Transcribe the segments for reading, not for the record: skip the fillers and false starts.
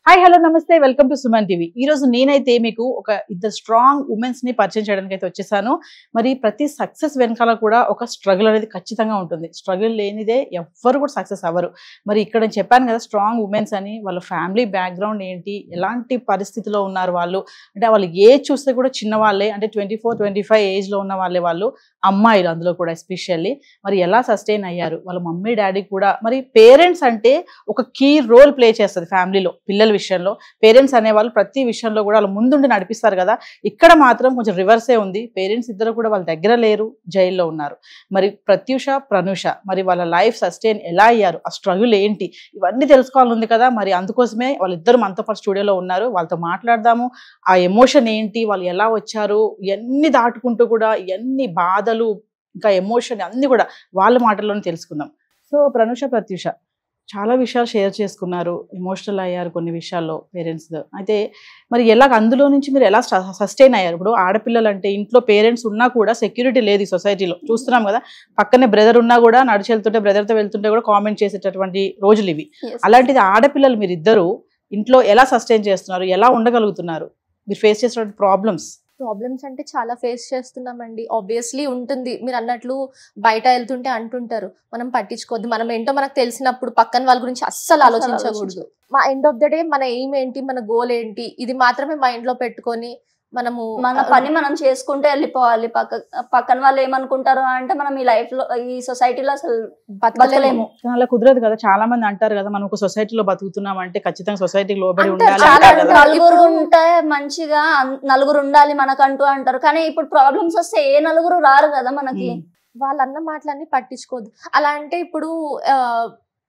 Hi hello నమస్తే welcome to Suman TV. ఈ రోజు నేనైతే మీకు ఒక ఇద్దరు స్ట్రాంగ్ ఉమెన్స్ ని పరిచయం చేయడానికి అయితే వచ్చేసాను. మరి ప్రతి సక్సెస్ వెనకాల కూడా ఒక స్ట్రగుల్ అనేది ఖచ్చితంగా ఉంటుంది. స్ట్రగుల్ లేనిదే ఎవ్వరు కూడా సక్సెస్ అవ్వరు. మరి ఇక్కడ నేను చెప్పాను కదా స్ట్రాంగ్ ఉమెన్స్ అని. వాళ్ళ ఫ్యామిలీ బ్యాక్గ్రౌండ్ ఏంటి, ఎలాంటి పరిస్థితిలో ఉన్నారు వాళ్ళు, అంటే వాళ్ళు ఏజ్ చూస్తే కూడా చిన్న వాళ్ళే, అంటే 24-25 ఏజ్ లో ఉన్న వాళ్ళే వాళ్ళు, అమ్మాయిలు అందులో కూడా ఎస్పెషల్లీ. మరి ఎలా సస్టైన్ అయ్యారు వాళ్ళ మమ్మీ డాడీ కూడా. మరి పేరెంట్స్ అంటే ఒక కీ రోల్ ప్లే చేస్తుంది ఫ్యామిలీలో. పిల్లల విషయంలో పేరెంట్స్ అనేవాళ్ళు ప్రతి విషయంలో కూడా వాళ్ళు ముందుండి నడిపిస్తారు కదా. ఇక్కడ మాత్రం కొంచెం రివర్సే ఉంది. పేరెంట్స్ ఇద్దరు కూడా వాళ్ళ దగ్గర లేరు, జైల్లో ఉన్నారు. మరి ప్రత్యూష ప్రనూష మరి వాళ్ళ లైఫ్ సస్టైన్ ఎలా అయ్యారు, ఆ స్ట్రగుల్ ఏంటి, ఇవన్నీ తెలుసుకోవాలని ఉంది కదా. మరి అందుకోసమే వాళ్ళిద్దరు మనతో పాటు స్టూడియోలో ఉన్నారు. వాళ్ళతో మాట్లాడదాము. ఆ ఎమోషన్ ఏంటి, వాళ్ళు ఎలా వచ్చారు, ఎన్ని దాటుకుంటూ కూడా ఎన్ని బాధలు ఇంకా ఎమోషన్ అన్ని కూడా వాళ్ళ మాటల్లోనే తెలుసుకుందాం. సో ప్రనూష ప్రత్యూష చాలా విషయాలు షేర్ చేసుకున్నారు, ఎమోషనల్ అయ్యారు కొన్ని విషయాల్లో పేరెంట్స్. అయితే మరి ఎలా అందులో నుంచి మీరు ఎలా సస్టైన్ అయ్యారు? ఇప్పుడు ఆడపిల్లలు అంటే ఇంట్లో పేరెంట్స్ ఉన్నా కూడా సెక్యూరిటీ లేదు ఈ సొసైటీలో. చూస్తున్నాం కదా, పక్కనే బ్రదర్ ఉన్నా కూడా నడిచి వెళ్తుంటే బ్రదర్తో వెళ్తుంటే కూడా కామెంట్ చేసేటటువంటి రోజులు ఇవి. అలాంటిది ఆడపిల్లలు మీరు ఇద్దరు ఇంట్లో ఎలా సస్టైన్ చేస్తున్నారు, ఎలా ఉండగలుగుతున్నారు, మీరు ఫేస్ చేసినటువంటి ప్రాబ్లమ్స్ అంటే చాలా ఫేస్ చేస్తున్నామండి. ఆబ్వియస్లీ ఉంటుంది. మీరు అన్నట్లు బయట వెళ్తుంటే అంటుంటారు, మనం పట్టించుకోవద్దు. మనం ఏంటో మనకు తెలిసినప్పుడు పక్కన వాళ్ళ గురించి అస్సలు ఆలోచించకూడదు. మా ఎండ్ ఆఫ్ ద డే మన ఎయిమ్ ఏంటి, మన గోల్ ఏంటి, ఇది మాత్రమే మైండ్ లో పెట్టుకొని మనము మన పని మనం చేసుకుంటే వెళ్ళిపోవాలి. పక్కన వాళ్ళు ఏమనుకుంటారు అంటే మనం ఈ లైఫ్ లో ఈ సొసైటీలో అసలు బతకలేము. అలా కుదరదు కదా. చాలా మంది అంటారు కదా, మనం ఒక సొసైటీలో బతుకుతున్నాం అంటే ఖచ్చితంగా సొసైటీకి లోబడి ఉండాలి. నలుగురు ఉంటే మంచిగా నలుగురు ఉండాలి మనకంటూ అంటారు. కానీ ఇప్పుడు ప్రాబ్లమ్స్ వస్తే ఏ నలుగురు రారు కదా మనకి. వాళ్ళన్న మాటలన్నీ పట్టించుకోవద్దు. అలా అంటే ఇప్పుడు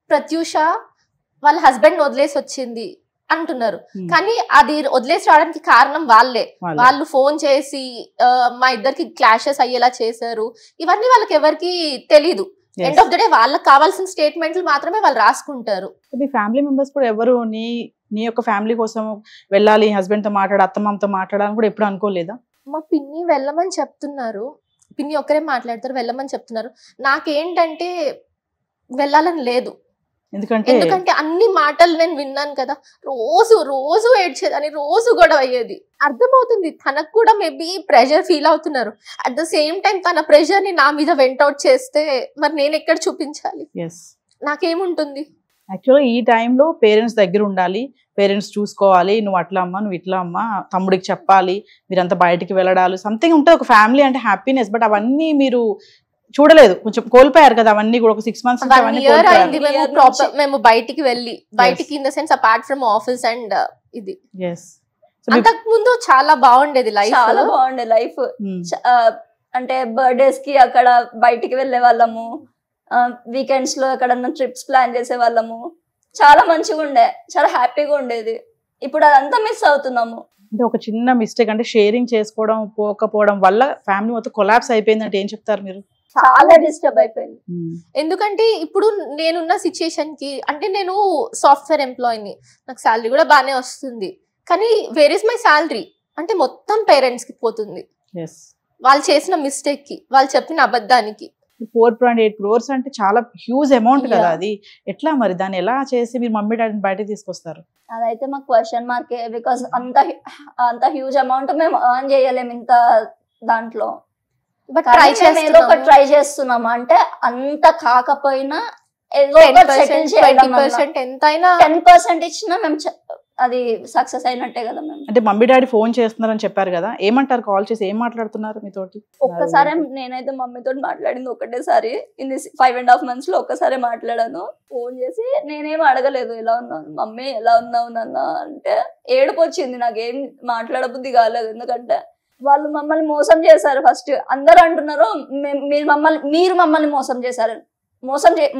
ప్రత్యూష వాళ్ళ హస్బెండ్ వదిలేసి వచ్చింది అంటున్నారు, కానీ అది వదిలేసి రావడానికి కారణం వాళ్ళే. వాళ్ళు ఫోన్ చేసి మా ఇద్దరికి క్లాషెస్ అయ్యేలా చేశారు. ఇవన్నీ వాళ్ళకి ఎవరికి తెలీదు. ఎండ్ ఆఫ్ ద డే వాళ్ళకి కావాల్సిన స్టేట్మెంట్లు మాత్రమే వాళ్ళు రాసుకుంటారు. మీ ఫ్యామిలీ మెంబర్స్ కూడా ఎవరు నీ యొక్క ఫ్యామిలీ కోసం వెళ్ళాలి, హస్బెండ్ తో మాట్లాడి అత్తమ్మతో మాట్లాడాలని కూడా ఎప్పుడు అనుకోలేదా? మా పిన్ని వెళ్ళమని చెప్తున్నారు, పిన్ని ఒక్కరే మాట్లాడతారు, వెళ్ళమని చెప్తున్నారు. నాకేంటంటే వెళ్ళాలని లేదు. ఎందుకంటే అన్ని మాటలు నేను విన్నాను కదా. రోజు ఏడ్చేదని, రోజు గొడవ అయ్యేది. అర్థమవుతుంది తనకు కూడా మేబీ ప్రెషర్ ఫీల్ అవుతున్నారు. అట్ ద సేమ్ టైం తన ప్రెషర్ ని నా మీద వెంట్ అవుట్ చేస్తే మరి నేను ఎక్కడ చూపించాలి, నాకేముంటుంది? యాక్చువల్గా ఈ టైంలో పేరెంట్స్ దగ్గర ఉండాలి, పేరెంట్స్ చూసుకోవాలి. నువ్వు అట్లా అమ్మా, నువ్వు ఇట్లా అమ్మా, తమ్ముడికి చెప్పాలి, మీరంతా బయటికి వెళ్ళడాలి, సంథింగ్ ఉంటుంది ఒక ఫ్యామిలీ అంటే హ్యాపీనెస్. బట్ అవన్నీ మీరు చూడలేదు, కొంచెం కోల్పోయారు కదా అవన్నీ కూడా. ఒక 6 months మేము బయటికి వెళ్ళి, బయటికి in the sense apart from office and ఇది. అంతకు ముందు చాలా బాగుండేది లైఫ్, చాలా బాగుండే లైఫ్. అంటే బర్త్డేస్ కి అక్కడ బయటికి వెళ్ళే వాళ్ళము, వీకెండ్స్ లో ఎక్కడన్నా ట్రిప్స్ ప్లాన్ చేసే వాళ్ళము. చాలా మంచిగా ఉండే, చాలా హ్యాపీగా ఉండేది. ఇప్పుడు అదంతా మిస్ అవుతున్నాము. అంటే ఒక చిన్న మిస్టేక్, అంటే షేరింగ్ చేసుకోవడం పోకపోవడం వల్ల ఫ్యామిలీ మొత్తం కొలాప్స్ అయిపోయింది అంటే ఏం చెప్తారు మీరు? చాలా డిస్టర్బ్ అయిపోయింది. ఎందుకంటే ఇప్పుడు నేనున్న సిచ్యుయేషన్ కి, అంటే నేను సాఫ్ట్వేర్ ఎంప్లాయీని, నాకు శాలరీ కూడా బాగానే వస్తుంది, కానీ వేర్ ఇస్ మై శాలరీ అంటే మొత్తం పేరెంట్స్ కి పోతుంది. వాళ్ళు చేసిన మిస్టేక్ కి, వాళ్ళు చెప్పిన అబద్ధానికి. 4.8 crores అంటే చాలా హ్యూజ్ అమౌంట్ కదా అది. ఎట్లా మరి దాన్ని ఎలా చేసి మీరు మమ్మీ డాడీని బయటకు తీసుకొస్తారు? అదైతే మాకు క్వశ్చన్ మార్కే. బికాస్ అంత హ్యూజ్ అమౌంట్ మేము ఎర్న్ చేయలేము ఇంత దాంట్లో. బట్ ఏదో ఒక ట్రై చేస్తున్నాము. అంటే అంత కాకపోయినా 10% ఎంతైనా 10% ఇచ్చినా మేము అది సక్సెస్ అయినట్టే కదా. మేము అంటే మమ్మీ డాడీ ఫోన్ చేస్తున్నారని చెప్పారు కదా, ఏమంటారు? కాల్ చేసి ఏం మాట్లాడుతున్నారు మీతోటి? ఒక్కసారి నేనైతే మమ్మీతో మాట్లాడింది ఒకటేసారి. ఇన్ 5.5 months లో ఒక్కసారి మాట్లాడాను. ఫోన్ చేసి నేనేం అడగలేదు, ఎలా ఉన్నాను మమ్మీ, ఎలా ఉన్నావు నాన్న అంటే. ఏడుపు వచ్చింది, నాకేం మాట్లాడబుద్ధి కాలేదు. ఎందుకంటే వాళ్ళు మమ్మల్ని మోసం చేశారు. ఫస్ట్ అందరూ అంటున్నారు మీరు మమ్మల్ని మోసం చేశారు.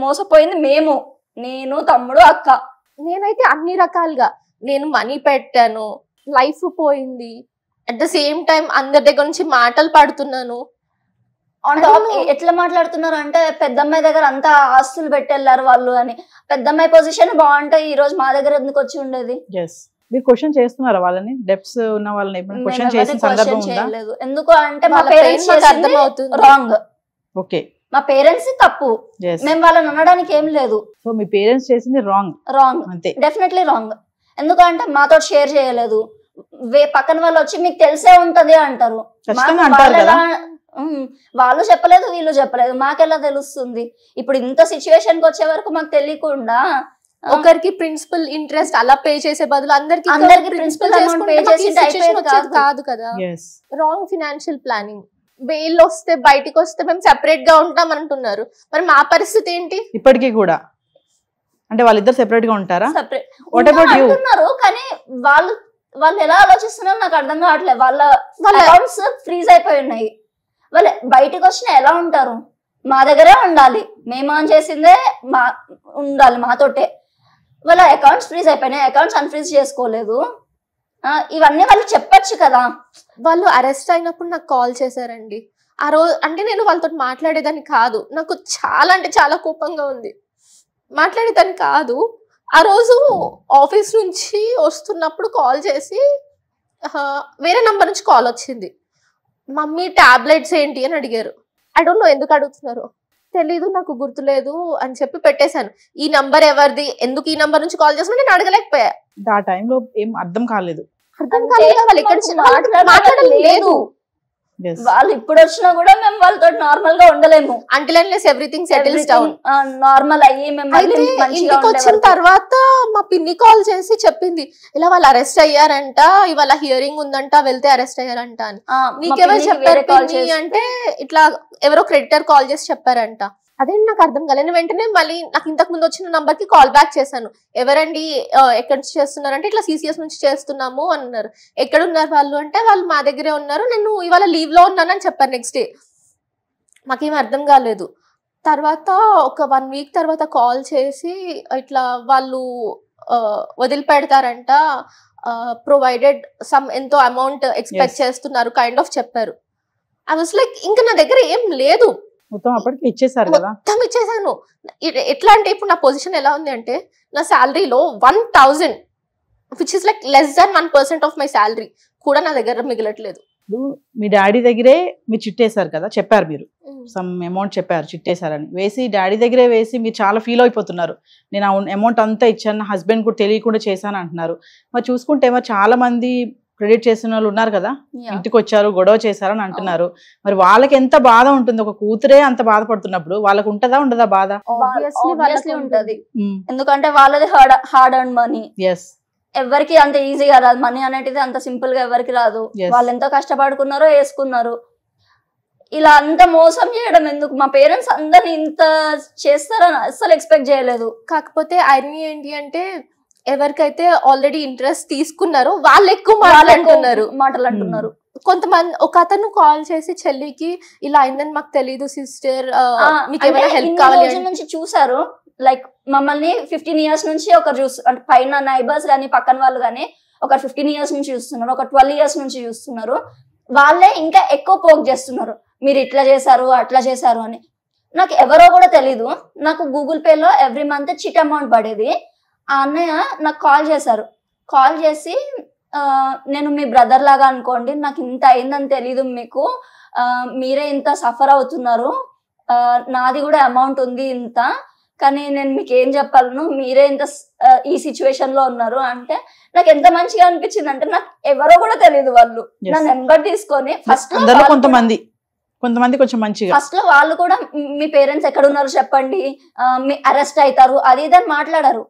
మోసపోయింది మేము, నేను, తమ్ముడు, అక్క. నేనైతే అన్ని రకాలుగా నేను మనీ పెట్టాను, లైఫ్ పోయింది. అట్ ద సేమ్ టైం అందరి దగ్గర నుంచి మాటలు పడుతున్నాను. ఎట్లా మాట్లాడుతున్నారు అంటే పెద్దమ్మాయి దగ్గర అంతా ఆస్తులు పెట్టెళ్ళారు వాళ్ళు అని. పెద్దమ్మాయి పొజిషన్ బాగుంటే ఈ రోజు మా దగ్గర ఎందుకు వచ్చి ఉండేది? మీరు క్వశ్చన్ చేస్తున్నారా వాళ్ళని? డెప్స్ ఉన్న వాళ్ళని క్వశ్చన్ చేసిన సందర్భం ఉందా? ఎందుకు అంటే మా పేరెంట్స్ రాంగ్. ఓకే, మా పేరెంట్స్ తప్పు, మేము వాళ్ళని అనడానికి ఏం లేదు. సో మీ పేరెంట్స్ చేసింది రాంగ్ అంతే, డెఫినెట్లీ రాంగ్. ఎందుకంటే మాతో షేర్ చేయలేదు, పక్కన వాళ్ళు వచ్చి మీకు తెలిసే ఉంటది అంటారు. వాళ్ళు చెప్పలేదు, వీళ్ళు చెప్పలేదు, మాకెలా తెలుస్తుంది? ఇప్పుడు ఇంత సిచ్యువేషన్ కి వచ్చే వరకు మాకు తెలియకుండా ఒకరికి ప్రిన్సిపల్ ఇంట్రెస్ట్ అలా పే చేసే బదులు అందరికి ప్రిన్సిపల్ అమౌంట్ పే చేసి కాదు కదా. Wrong financial planning. బెయిల్ వస్తే బయటికి వస్తే మేము సెపరేట్ గా ఉంటాం అంటున్నారు, మరి మా పరిస్థితి ఏంటి? ఇప్పటికీ కూడా అంటే వాళ్ళిద్దరు సెపరేట్ గా ఉంటారా? అంటున్నారు, కానీ వాళ్ళు ఎలా ఆలోచిస్తున్నారో నాకు అర్థం కావట్లేదు. వాళ్ళ అకౌంట్స్ ఫ్రీజ్ అయిపోయి ఉన్నాయి. వాళ్ళు బయటకు వచ్చినా ఎలా ఉంటారు? మా దగ్గరే ఉండాలి, మేము ఆన్ చేసిందే ఉండాలి మాతోటే. వాళ్ళ అకౌంట్స్ ఫ్రీజ్ అయిపోయినాయి, అకౌంట్స్ అన్ఫ్రీజ్ చేసుకోలేదు. ఇవన్నీ వాళ్ళు చెప్పచ్చు కదా. వాళ్ళు అరెస్ట్ అయినప్పుడు నాకు కాల్ చేశారండి. ఆ రోజు అంటే నేను వాళ్ళతో మాట్లాడేదాన్ని కాదు, నాకు చాలా అంటే చాలా కోపంగా ఉంది, మాట్లాడేదాన్ని కాదు. ఆ రోజు ఆఫీస్ నుంచి వస్తున్నప్పుడు కాల్ చేసి వేరే నంబర్ నుంచి కాల్ వచ్చింది. మమ్మీ టాబ్లెట్స్ ఏంటి అని అడిగారు. ఐ డోంట్ నో ఎందుకు అడుగుతున్నారు, తెలీదు, నాకు గుర్తులేదు అని చెప్పి పెట్టేశాను. ఈ నంబర్ ఎవరిది, ఎందుకు ఈ నంబర్ నుంచి కాల్ చేస్తున్నా నేను అడగలేకపోయా. ఆ టైంలో ఏం అర్థం కాలేదు. వాళ్ళు ఎక్కడ మాట్లాడలేదు. వాళ్ళు ఇప్పుడు వచ్చినా కూడా మేము వాళ్ళతో నార్మల్ గా ఉండలేము. Until unless everything settles down, normal అయ్యి మేము ఇంటికి వచ్చిన తర్వాత మా పిన్ని కాల్ చేసి చెప్పింది, ఇలా వాళ్ళు అరెస్ట్ అయ్యారంట, ఇవాళ హియరింగ్ ఉందంట, వెళ్తే అరెస్ట్ అయ్యారంట అని. నీకెవరు చెప్పారు అంటే ఇట్లా ఎవరో క్రెడిటర్ కాల్ చేసి చెప్పారంట. అదేంటి నాకు అర్థం కాలేదు. వెంటనే మళ్ళీ నాకు ఇంతకు ముందు వచ్చిన నంబర్ కి కాల్ బ్యాక్ చేశాను. ఎవరండి, ఎక్కడి నుంచి చేస్తున్నారంటే ఇట్లా CCS నుంచి చేస్తున్నాము అన్నారు. ఎక్కడున్నారు వాళ్ళు అంటే వాళ్ళు మా దగ్గరే ఉన్నారు, నేను ఇవాళ లీవ్ లో ఉన్నానని చెప్పాను. నెక్స్ట్ డే మాకేం అర్థం కాలేదు. తర్వాత ఒక 1 వీక్ తర్వాత కాల్ చేసి ఇట్లా వాళ్ళు వదిలిపెడతారంట, ప్రొవైడెడ్ సమ్ ఎంతో అమౌంట్ ఎక్స్పెక్ట్ చేస్తున్నారు కైండ్ ఆఫ్ చెప్పారు. ఐ వాస్ లైక్ ఇంకా నా దగ్గర ఏం లేదు, మొత్తం ఇచ్చేసారు కదా. మొత్తం ఇచ్చేసాను. ఎట్లా అంటే ఇప్పుడు నా పొజిషన్ ఎలా ఉంది అంటే నా శాలరీలో 1000 which is like less than 1% of my salary కూడా నా దగ్గర మిగలట్లేదు. మీ డాడీ దగ్గరే మీరు చిట్టేశారు కదా, చెప్పారు మీరు సమ్ అమౌంట్ చెప్పారు చిట్టేశారని. వేసి డాడీ దగ్గరే వేసి మీరు చాలా ఫీల్ అయిపోతున్నారు, నేను అమౌంట్ అంతా ఇచ్చాను, హస్బెండ్ కూడా తెలియకుండా చేశాను అంటున్నారు. మరి చూసుకుంటే మరి చాలా మంది క్రెడిట్ చేసిన వాళ్ళు ఉన్నారు కదా, ఇంటికి వచ్చారు గొడవ చేశారని అంటున్నారు. మరి వాళ్ళకి ఎంత బాధ ఉంటుంది? ఒక కూతురే అంత బాధపడుతున్నప్పుడు వాళ్ళకు ఉంటదా ఉండదా బాధ? ఆబ్వియస్లీ ఉంటది, ఎందుకంటే వాళ్ళది హార్డ్ అండ్ మనీ. ఎవరికి అంత ఈజీగా రాదు, మనీ అనేటిది అంత సింపుల్ గా ఎవరికి రాదు. వాళ్ళు ఎంతో కష్టపడుకున్నారో వేసుకున్నారు. ఇలా అంత మోసం చేయడం ఎందుకు? మా పేరెంట్స్ అందరిని ఇంత చేస్తారని అస్సలు ఎక్స్పెక్ట్ చేయలేదు. కాకపోతే ఐరనీ ఏంటి అంటే ఎవరికైతే ఆల్రెడీ ఇంట్రెస్ట్ తీసుకున్నారో వాళ్ళు ఎక్కువ మాటలు అంటున్నారు. కొంతమంది ఒక అతను కాల్ చేసి చెల్లికి ఇలా అయిందని మాకు తెలీదు సిస్టర్, మీకు ఏమైనా హెల్ప్ కావాలి నుంచి చూసారు. లైక్ మమ్మల్ని 15 years నుంచి ఒకరు అంటే పైన నైబర్స్ కానీ పక్కన వాళ్ళు కానీ ఒక 15 years నుంచి చూస్తున్నారు, ఒక 12 years నుంచి చూస్తున్నారు. వాళ్ళే ఇంకా ఎక్కువ పోక్ చేస్తున్నారు, మీరు ఇట్లా చేశారు అట్లా చేశారు అని. నాకు ఎవరో కూడా తెలీదు. నాకు గూగుల్ పేలో ఎవ్రీ మంత్ చిట్ అమౌంట్ పడేది. ఆ అన్నయ్య నాకు కాల్ చేశారు. కాల్ చేసి నేను మీ బ్రదర్ లాగా అనుకోండి, నాకు ఇంత అయిందని తెలీదు మీకు, మీరే ఇంత సఫర్ అవుతున్నారు, నాది కూడా అమౌంట్ ఉంది ఇంత, కానీ నేను మీకు ఏం చెప్పాలను, మీరే ఇంత ఈ సిచ్యువేషన్ లో ఉన్నారు అంటే నాకు ఎంత మంచిగా అనిపించింది అంటే, నాకు ఎవరో కూడా తెలియదు. వాళ్ళు నా నెంబర్ తీసుకొని ఫస్ట్ కొంతమంది కొంచెం మంచిగా ఫస్ట్ లో వాళ్ళు కూడా మీ పేరెంట్స్ ఎక్కడ ఉన్నారు చెప్పండి, మీ అరెస్ట్ అవుతారు అది ఇదని మాట్లాడారు.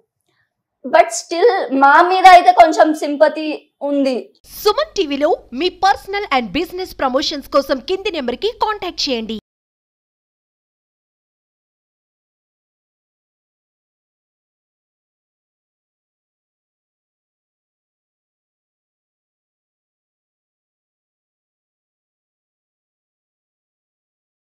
బట్ స్టిల్ మా మీద అయితే కొంచెం సింపతి ఉంది. సుమన్ టీవీలో మీ పర్సనల్ అండ్ బిజినెస్ ప్రమోషన్స్ కోసం కింది నెంబర్ కి కాంటాక్ట్ చేయండి.